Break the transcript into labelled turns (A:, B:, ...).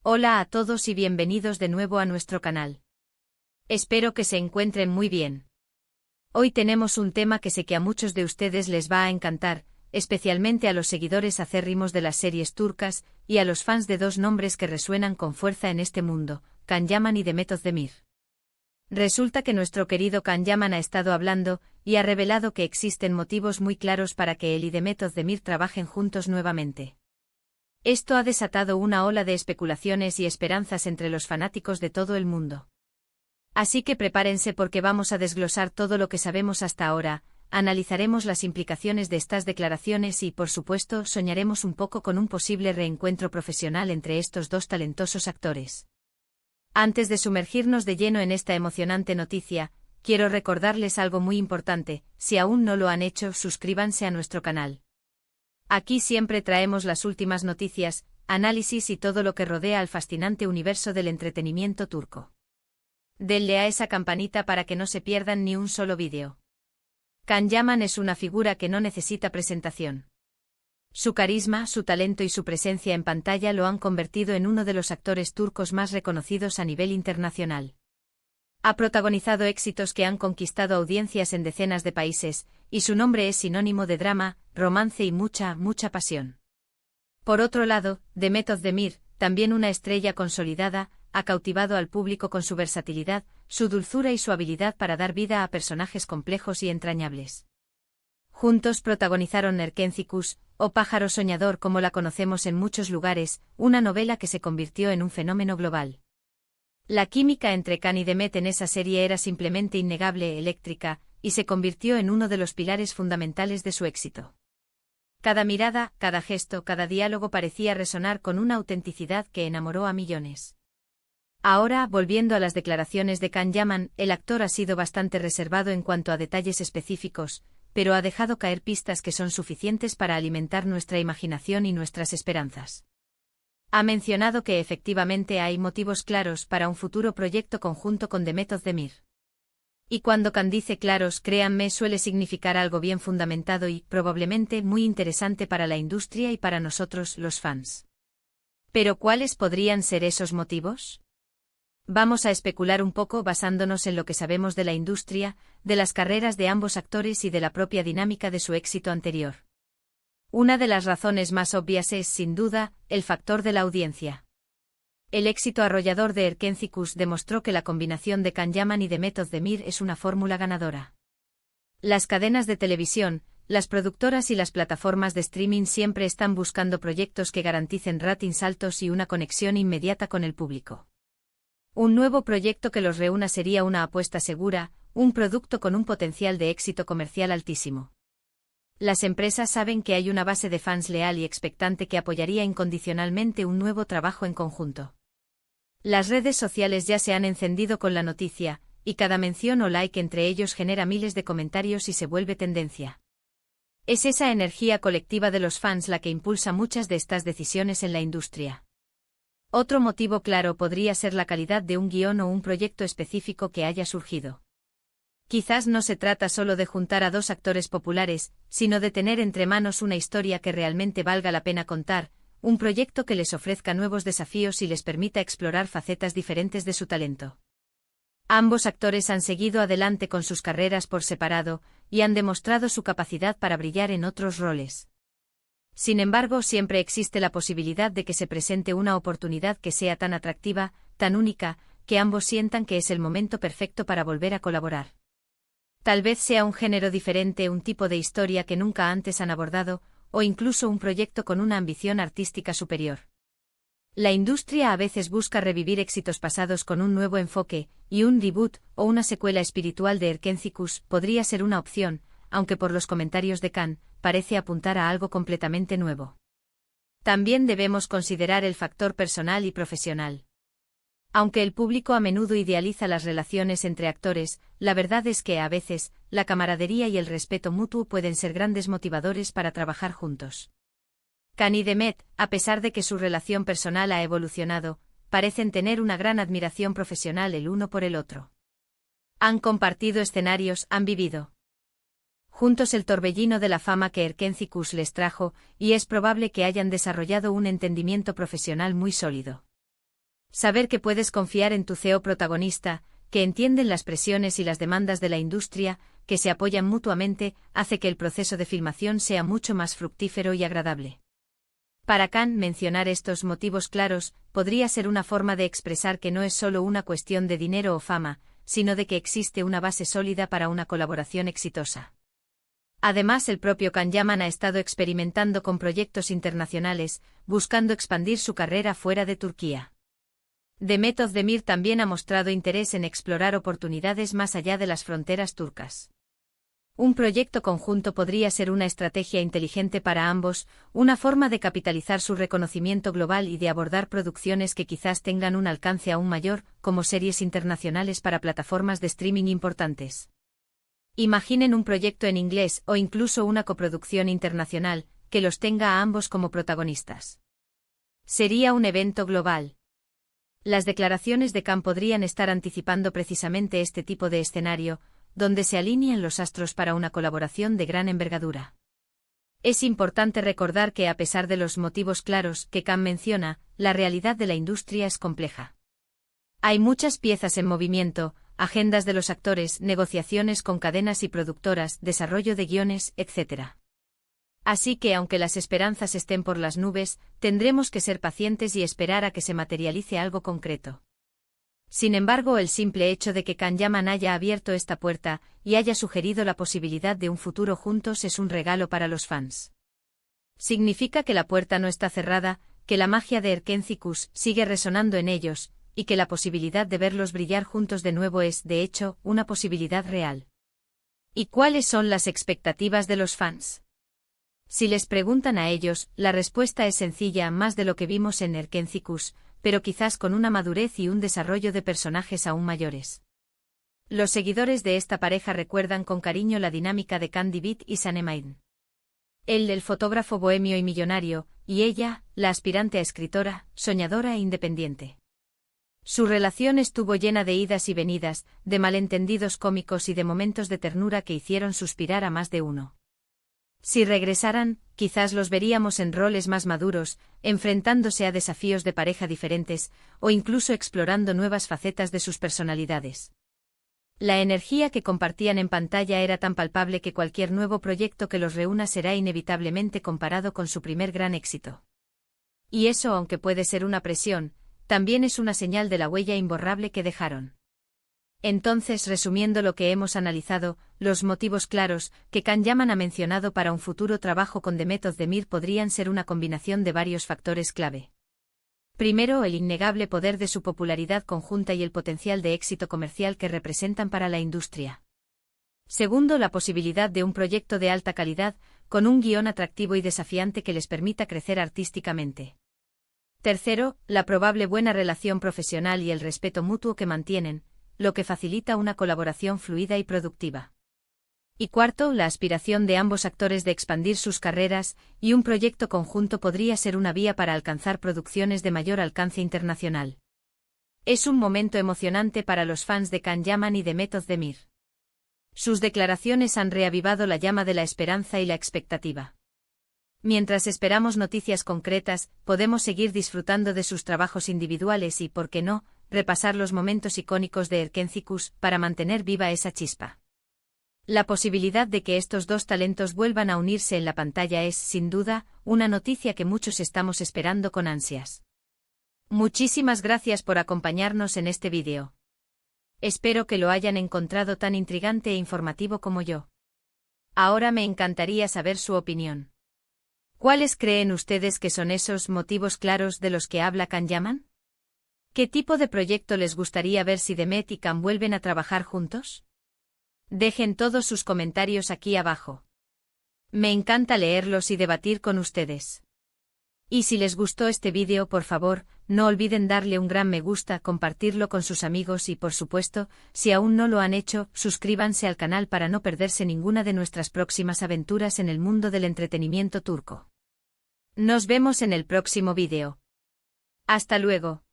A: Hola a todos y bienvenidos de nuevo a nuestro canal. Espero que se encuentren muy bien. Hoy tenemos un tema que sé que a muchos de ustedes les va a encantar, especialmente a los seguidores acérrimos de las series turcas y a los fans de dos nombres que resuenan con fuerza en este mundo, Can Yaman y Demet Özdemir. Resulta que nuestro querido Can Yaman ha estado hablando y ha revelado que existen motivos muy claros para que él y Demet Özdemir trabajen juntos nuevamente. Esto ha desatado una ola de especulaciones y esperanzas entre los fanáticos de todo el mundo. Así que prepárense porque vamos a desglosar todo lo que sabemos hasta ahora, analizaremos las implicaciones de estas declaraciones y, por supuesto, soñaremos un poco con un posible reencuentro profesional entre estos dos talentosos actores. Antes de sumergirnos de lleno en esta emocionante noticia, quiero recordarles algo muy importante: si aún no lo han hecho, suscríbanse a nuestro canal. Aquí siempre traemos las últimas noticias, análisis y todo lo que rodea al fascinante universo del entretenimiento turco. Denle a esa campanita para que no se pierdan ni un solo vídeo. Can Yaman es una figura que no necesita presentación. Su carisma, su talento y su presencia en pantalla lo han convertido en uno de los actores turcos más reconocidos a nivel internacional. Ha protagonizado éxitos que han conquistado audiencias en decenas de países, y su nombre es sinónimo de drama, romance y mucha pasión. Por otro lado, Demet Özdemir, también una estrella consolidada, ha cautivado al público con su versatilidad, su dulzura y su habilidad para dar vida a personajes complejos y entrañables. Juntos protagonizaron Erkenci Kuş, o Pájaro Soñador como la conocemos en muchos lugares, una novela que se convirtió en un fenómeno global. La química entre Can y Demet en esa serie era simplemente innegable, eléctrica, y se convirtió en uno de los pilares fundamentales de su éxito. Cada mirada, cada gesto, cada diálogo parecía resonar con una autenticidad que enamoró a millones. Ahora, volviendo a las declaraciones de Can Yaman, el actor ha sido bastante reservado en cuanto a detalles específicos, pero ha dejado caer pistas que son suficientes para alimentar nuestra imaginación y nuestras esperanzas. Ha mencionado que efectivamente hay motivos claros para un futuro proyecto conjunto con Demet Özdemir. Y cuando Can dice claros, créanme, suele significar algo bien fundamentado y, probablemente, muy interesante para la industria y para nosotros, los fans. ¿Pero cuáles podrían ser esos motivos? Vamos a especular un poco basándonos en lo que sabemos de la industria, de las carreras de ambos actores y de la propia dinámica de su éxito anterior. Una de las razones más obvias es, sin duda, el factor de la audiencia. El éxito arrollador de Erkenci Kuş demostró que la combinación de Can Yaman y Demet Özdemir es una fórmula ganadora. Las cadenas de televisión, las productoras y las plataformas de streaming siempre están buscando proyectos que garanticen ratings altos y una conexión inmediata con el público. Un nuevo proyecto que los reúna sería una apuesta segura, un producto con un potencial de éxito comercial altísimo. Las empresas saben que hay una base de fans leal y expectante que apoyaría incondicionalmente un nuevo trabajo en conjunto. Las redes sociales ya se han encendido con la noticia, y cada mención o like entre ellos genera miles de comentarios y se vuelve tendencia. Es esa energía colectiva de los fans la que impulsa muchas de estas decisiones en la industria. Otro motivo claro podría ser la calidad de un guión o un proyecto específico que haya surgido. Quizás no se trata solo de juntar a dos actores populares, sino de tener entre manos una historia que realmente valga la pena contar, un proyecto que les ofrezca nuevos desafíos y les permita explorar facetas diferentes de su talento. Ambos actores han seguido adelante con sus carreras por separado, y han demostrado su capacidad para brillar en otros roles. Sin embargo, siempre existe la posibilidad de que se presente una oportunidad que sea tan atractiva, tan única, que ambos sientan que es el momento perfecto para volver a colaborar. Tal vez sea un género diferente, un tipo de historia que nunca antes han abordado, o incluso un proyecto con una ambición artística superior. La industria a veces busca revivir éxitos pasados con un nuevo enfoque, y un reboot o una secuela espiritual de Erkenci Kuş podría ser una opción, aunque por los comentarios de Can, parece apuntar a algo completamente nuevo. También debemos considerar el factor personal y profesional. Aunque el público a menudo idealiza las relaciones entre actores, la verdad es que a veces, la camaradería y el respeto mutuo pueden ser grandes motivadores para trabajar juntos. Can y Demet, a pesar de que su relación personal ha evolucionado, parecen tener una gran admiración profesional el uno por el otro. Han compartido escenarios, han vivido juntos el torbellino de la fama que Erkenci Kuş les trajo, y es probable que hayan desarrollado un entendimiento profesional muy sólido. Saber que puedes confiar en tu CEO protagonista, que entienden las presiones y las demandas de la industria, que se apoyan mutuamente, hace que el proceso de filmación sea mucho más fructífero y agradable. Para Khan, mencionar estos motivos claros podría ser una forma de expresar que no es solo una cuestión de dinero o fama, sino de que existe una base sólida para una colaboración exitosa. Además, el propio Can Yaman ha estado experimentando con proyectos internacionales, buscando expandir su carrera fuera de Turquía. Demet Özdemir también ha mostrado interés en explorar oportunidades más allá de las fronteras turcas. Un proyecto conjunto podría ser una estrategia inteligente para ambos, una forma de capitalizar su reconocimiento global y de abordar producciones que quizás tengan un alcance aún mayor, como series internacionales para plataformas de streaming importantes. Imaginen un proyecto en inglés o incluso una coproducción internacional, que los tenga a ambos como protagonistas. Sería un evento global. Las declaraciones de Khan podrían estar anticipando precisamente este tipo de escenario, donde se alinean los astros para una colaboración de gran envergadura. Es importante recordar que a pesar de los motivos claros que Khan menciona, la realidad de la industria es compleja. Hay muchas piezas en movimiento, agendas de los actores, negociaciones con cadenas y productoras, desarrollo de guiones, etc. Así que aunque las esperanzas estén por las nubes, tendremos que ser pacientes y esperar a que se materialice algo concreto. Sin embargo, el simple hecho de que Can Yaman haya abierto esta puerta y haya sugerido la posibilidad de un futuro juntos es un regalo para los fans. Significa que la puerta no está cerrada, que la magia de Erkencikus sigue resonando en ellos, y que la posibilidad de verlos brillar juntos de nuevo es, de hecho, una posibilidad real. ¿Y cuáles son las expectativas de los fans? Si les preguntan a ellos, la respuesta es sencilla, más de lo que vimos en Erkencikus, pero quizás con una madurez y un desarrollo de personajes aún mayores. Los seguidores de esta pareja recuerdan con cariño la dinámica de Can Divit y Saneemain. Él, el fotógrafo bohemio y millonario, y ella, la aspirante a escritora, soñadora e independiente. Su relación estuvo llena de idas y venidas, de malentendidos cómicos y de momentos de ternura que hicieron suspirar a más de uno. Si regresaran, quizás los veríamos en roles más maduros, enfrentándose a desafíos de pareja diferentes, o incluso explorando nuevas facetas de sus personalidades. La energía que compartían en pantalla era tan palpable que cualquier nuevo proyecto que los reúna será inevitablemente comparado con su primer gran éxito. Y eso, aunque puede ser una presión, también es una señal de la huella imborrable que dejaron. Entonces, resumiendo lo que hemos analizado, los motivos claros que Can Yaman ha mencionado para un futuro trabajo con Demet Özdemir podrían ser una combinación de varios factores clave. Primero, el innegable poder de su popularidad conjunta y el potencial de éxito comercial que representan para la industria. Segundo, la posibilidad de un proyecto de alta calidad, con un guión atractivo y desafiante que les permita crecer artísticamente. Tercero, la probable buena relación profesional y el respeto mutuo que mantienen, lo que facilita una colaboración fluida y productiva. Y cuarto, la aspiración de ambos actores de expandir sus carreras, y un proyecto conjunto podría ser una vía para alcanzar producciones de mayor alcance internacional. Es un momento emocionante para los fans de Can Yaman y Demet Özdemir. Sus declaraciones han reavivado la llama de la esperanza y la expectativa. Mientras esperamos noticias concretas, podemos seguir disfrutando de sus trabajos individuales y, por qué no, repasar los momentos icónicos de Erkencikus para mantener viva esa chispa. La posibilidad de que estos dos talentos vuelvan a unirse en la pantalla es, sin duda, una noticia que muchos estamos esperando con ansias. Muchísimas gracias por acompañarnos en este vídeo. Espero que lo hayan encontrado tan intrigante e informativo como yo. Ahora me encantaría saber su opinión. ¿Cuáles creen ustedes que son esos motivos claros de los que habla Can Yaman? ¿Qué tipo de proyecto les gustaría ver si Demet y Can vuelven a trabajar juntos? Dejen todos sus comentarios aquí abajo. Me encanta leerlos y debatir con ustedes. Y si les gustó este vídeo, por favor, no olviden darle un gran me gusta, compartirlo con sus amigos y, por supuesto, si aún no lo han hecho, suscríbanse al canal para no perderse ninguna de nuestras próximas aventuras en el mundo del entretenimiento turco. Nos vemos en el próximo vídeo. Hasta luego.